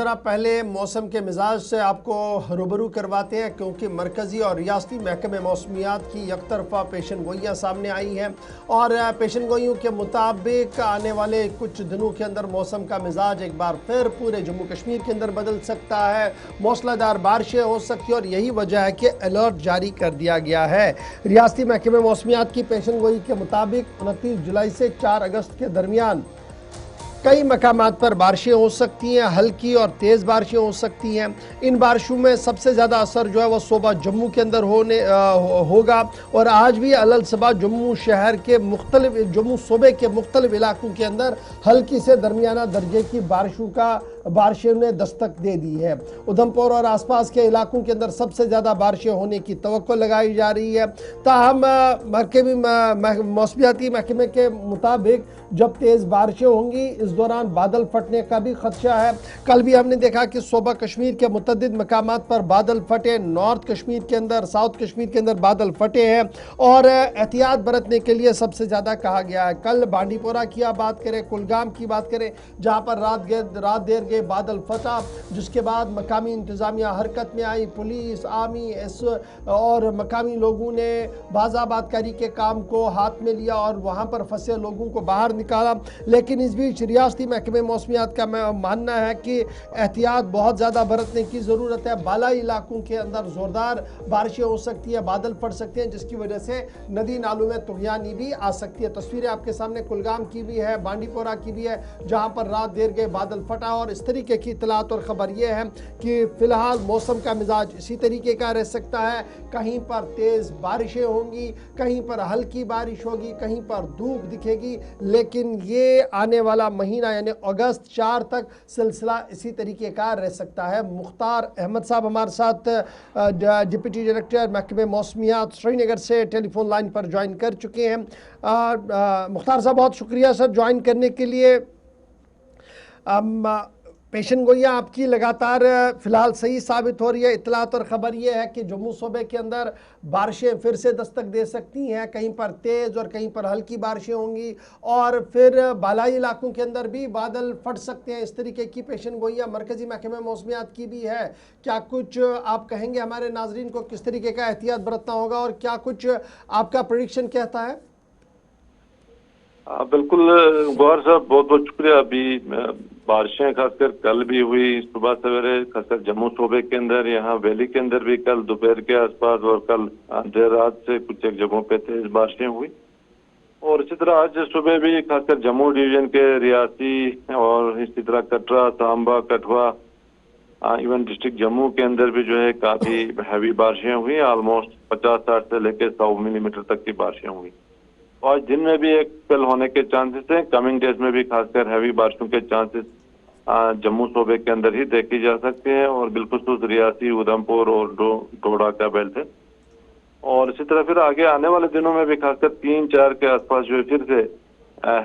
ज़रा पहले मौसम के मिजाज से आपको रूबरू करवाते हैं, क्योंकि मरकज़ी और रियासती महकमे मौसमियात की यकतरफा पेशन गोइयाँ सामने आई हैं और पेशन गोइयों के मुताबिक आने वाले कुछ दिनों के अंदर मौसम का मिजाज एक बार फिर पूरे जम्मू कश्मीर के अंदर बदल सकता है। मौसलाधार बारिशें हो सकती हैं और यही वजह है कि अलर्ट जारी कर दिया गया है। रियासती महकमे मौसमियात की पेशन गोई के मुताबिक 29 जुलाई से 4 अगस्त के दरमियान कई मकामात पर बारिशें हो सकती हैं, हल्की और तेज़ बारिशें हो सकती हैं। इन बारिशों में सबसे ज़्यादा असर जो है वह सूबा जम्मू के अंदर होगा और आज भी अलल सबा जम्मू शहर के मुख्तलिफ जम्मू सूबे के मुख्तलिफ इलाकों के अंदर हल्की से दरमियाना दर्जे की बारिशों ने दस्तक दे दी है। उधमपुर और आसपास के इलाकों के अंदर सबसे ज़्यादा बारिशें होने की तवक्को लगाई जा रही है। ताहम मौसमियाती महकमे के मुताबिक जब तेज़ बारिशें होंगी इस दौरान बादल फटने का भी खदशा है। कल भी हमने देखा कि सूबा कश्मीर के मुतअद्दिद मकामात पर बादल फटे, नॉर्थ कश्मीर के अंदर, साउथ कश्मीर के अंदर बादल फटे हैं और एहतियात बरतने के लिए सबसे ज़्यादा कहा गया है। कल बांडीपोरा की आप बात करें, कुलगाम की बात करें, जहाँ पर रात देर गए बादल फटा, जिसके बाद मकामी इंतज़ामिया हरकत में आई। पुलिस, आर्मी और मकामी लोगों ने बाज़ाबादकारी के काम को हाथ में लिया और वहाँ पर फंसे लोगों को बाहर निकाला। लेकिन इस बीच रियासती महकमे मौसमियात का मानना है कि एहतियात बहुत ज़्यादा बरतने की ज़रूरत है। बालाई इलाकों के अंदर ज़ोरदार बारिशें हो सकती है, बादल फट सकते हैं, जिसकी वजह से नदी नालों में तुग़यानी भी आ सकती है। तस्वीरें आपके सामने कुलगाम की भी है, बांडीपोरा की भी है, जहाँ पर रात देर गए बादल फटा और इस तरीके की इतलात और ख़बर यह है कि फ़िलहाल मौसम का मिजाज इसी तरीके का रह सकता है। कहीं पर तेज़ बारिशें होंगी, कहीं पर हल्की बारिश होगी, कहीं पर धूप दिखेगी, लेकिन ये आने वाला महीना यानी अगस्त 4 तक सिलसिला इसी तरीके का रह सकता है। मुख्तार अहमद साहब हमारे साथ डिप्टी डायरेक्टर महकमे मौसमियात श्रीनगर से टेलीफोन लाइन पर ज्वाइन कर चुके हैं। मुख्तार साहब बहुत शुक्रिया सर ज्वाइन करने के लिए। पेशन गोइयाँ आपकी लगातार फ़िलहाल सही साबित हो रही है। इतलात और ख़बर यह है कि जम्मू सूबे के अंदर बारिशें फिर से दस्तक दे सकती हैं, कहीं पर तेज़ और कहीं पर हल्की बारिशें होंगी और फिर बालाई इलाकों के अंदर भी बादल फट सकते हैं। इस तरीके की पेशन गोइयाँ मरकज़ी महकमे मौसमियात की भी है। क्या कुछ आप कहेंगे हमारे नाजरीन को किस तरीके का एहतियात बरतना होगा और क्या कुछ आपका प्रेडिक्शन कहता है? बिल्कुल गौहर साहब, बहुत बहुत शुक्रिया। अभी बारिशें खासकर कल भी हुई सुबह सवेरे, खासकर जम्मू सूबे के अंदर, यहाँ वैली के अंदर भी कल दोपहर के आसपास और कल देर रात से कुछ एक जगहों पे तेज बारिशें हुई। और इसी तरह आज सुबह भी खासकर जम्मू डिवीजन के रियासी और इसी तरह कटरा, सांबा, कठुआ, इवन डिस्ट्रिक्ट जम्मू के अंदर भी जो है काफी हैवी बारिशें हुई। ऑलमोस्ट 50-60 से लेकर 100 मिलीमीटर तक की बारिशें हुई। और दिन में भी एक स्पेल होने के चांसेस हैं। कमिंग डेज में भी खासकर हैवी बारिशों के चांसेस जम्मू सूबे के अंदर ही देखी जा सकते हैं और बिलखुसूस रियासी, उधमपुर और डोडा का बेल्ट है। और इसी तरह फिर आगे आने वाले दिनों में भी खासकर 3-4 के आसपास जो है फिर से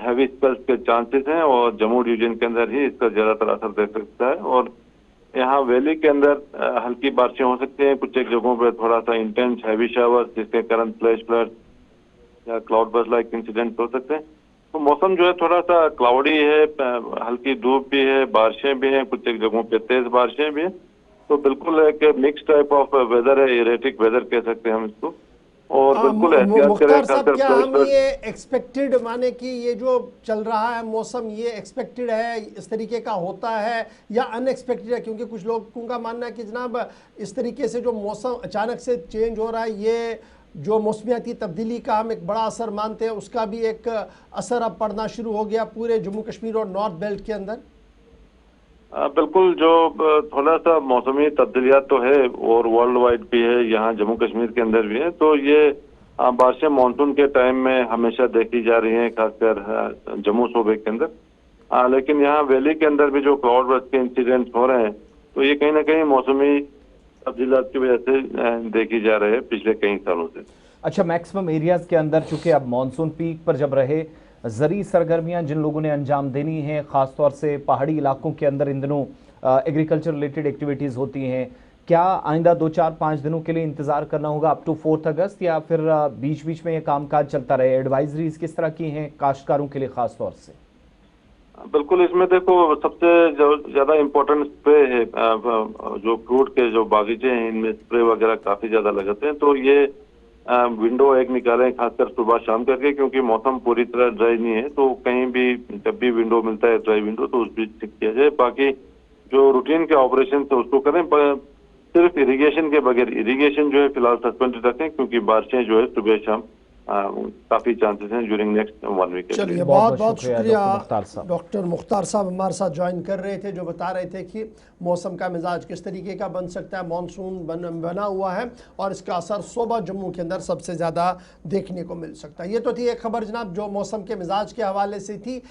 हैवी स्पेल्स के चांसेस हैं और जम्मू डिवीजन के अंदर ही इसका ज्यादातर असर देख सकता है। और यहाँ वैली के अंदर हल्की बारिशें हो सकती हैं, कुछ एक जगहों पर थोड़ा सा इंटेंस हैवी शावर जिसके कारण फ्लैश फ्लड या क्लाउड बर्स्ट लाइक इंसिडेंट हो सकते हैं। तो मौसम जो है थोड़ा सा क्लाउडी है, हल्की धूप भी है, बारिशें भी हैं, कुछ एक जगहों पे तेज बारिशें भी हैं। तो बिल्कुल एक मिक्स टाइप ऑफ वेदर है, इरेटिक वेदर कह सकते हैं हम इसको। और बिल्कुल एहतियात करें। मुख्तार साहब, क्या हम ये एक्सपेक्टेड माने कि ये जो चल रहा है मौसम ये एक्सपेक्टेड है, इस तरीके का होता है या अनएक्सपेक्टेड है? क्योंकि कुछ लोगों का मानना है कि जनाब इस तरीके से जो मौसम अचानक से चेंज हो रहा है, ये जो मौसमियाती तब्दीली का हम एक बड़ा असर मानते हैं, उसका भी एक असर अब पड़ना शुरू हो गया पूरे जम्मू कश्मीर और नॉर्थ बेल्ट के अंदर। बिल्कुल, जो थोड़ा सा मौसमी तब्दीलियात तो है और वर्ल्ड वाइड भी है, यहाँ जम्मू कश्मीर के अंदर भी है। तो ये बारिशें मानसून के टाइम में हमेशा देखी जा रही हैं, खासकर जम्मू सूबे के अंदर। लेकिन यहाँ वैली के अंदर भी जो क्लाउड बर्स्ट के इंसिडेंट्स हो रहे हैं, तो ये कहीं ना कहीं मौसमी तब्दीलात की वजह से देखी जा रहे हैं पिछले कई सालों से। अच्छा, मैक्सिमम एरियाज के अंदर चूंकि अब मानसून पीक पर जब रहे, ज़री सरगर्मियां जिन लोगों ने अंजाम देनी है, ख़ासतौर से पहाड़ी इलाकों के अंदर इन दिनों एग्रीकल्चर रिलेटेड एक्टिविटीज़ होती हैं, क्या आइंदा 2-4-5 दिनों के लिए इंतज़ार करना होगा अप टू 4 अगस्त या फिर बीच बीच में ये कामकाज चलता रहे? एडवाइजरीज किस तरह की हैं काश्तकारों के लिए ख़ास तौर से? बिल्कुल, इसमें देखो सबसे जो ज्यादा इम्पोर्टेंट स्प्रे है, जो फ्रूट के जो बागीचे हैं इनमें स्प्रे वगैरह काफी ज्यादा लगाते हैं। तो ये विंडो एक निकालें, खासकर सुबह शाम करके, क्योंकि मौसम पूरी तरह ड्राई नहीं है। तो कहीं भी जब भी विंडो मिलता है ड्राई विंडो, तो उस भी ठीक किया जाए। बाकी जो रूटीन के ऑपरेशन थे उसको करें, सिर्फ इरिगेशन के बगैर। इरिगेशन जो है फिलहाल सस्पेंडेड रखें, क्योंकि बारिशें जो है सुबह शाम काफी चांसेस हैं ड्यूरिंग नेक्स्ट 1 वीक। चलिए, बहुत बहुत बहुत शुक्रिया शुक्रिया। डॉक्टर मुख्तार साहब। डॉक्टर मुख्तार साहब हमारे साथ ज्वाइन कर रहे थे, जो बता रहे थे कि मौसम का मिजाज किस तरीके का बन सकता है। मानसून बना हुआ है और इसका असर सूबा जम्मू के अंदर सबसे ज़्यादा देखने को मिल सकता है। ये तो थी एक खबर जनाब जो मौसम के मिजाज के हवाले से थी।